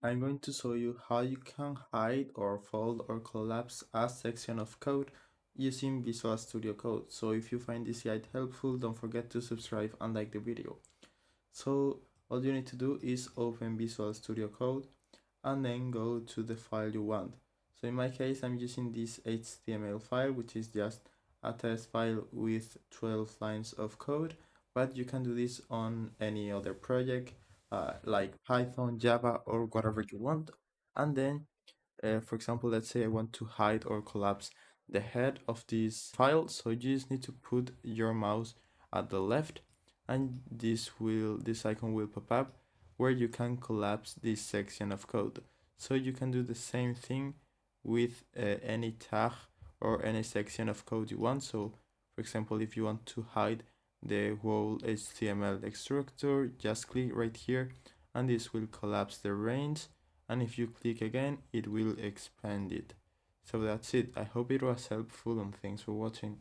I'm going to show you how you can hide or fold or collapse a section of code using Visual Studio Code. So if you find this guide helpful, don't forget to subscribe and like the video. So all you need to do is open Visual Studio Code and then go to the file you want. So in my case, I'm using this HTML file, which is just a test file with 12 lines of code, but you can do this on any other project, like Python, Java, or whatever you want. And then, for example, let's say I want to hide or collapse the head of this file. So you just need to put your mouse at the left, and this icon will pop up where you can collapse this section of code. So you can do the same thing with any tag or any section of code you want. So for example, if you want to hide the whole HTML structure, just click right here and this will collapse the range, and if you click again it will expand it. So that's it. I hope it was helpful and thanks for watching.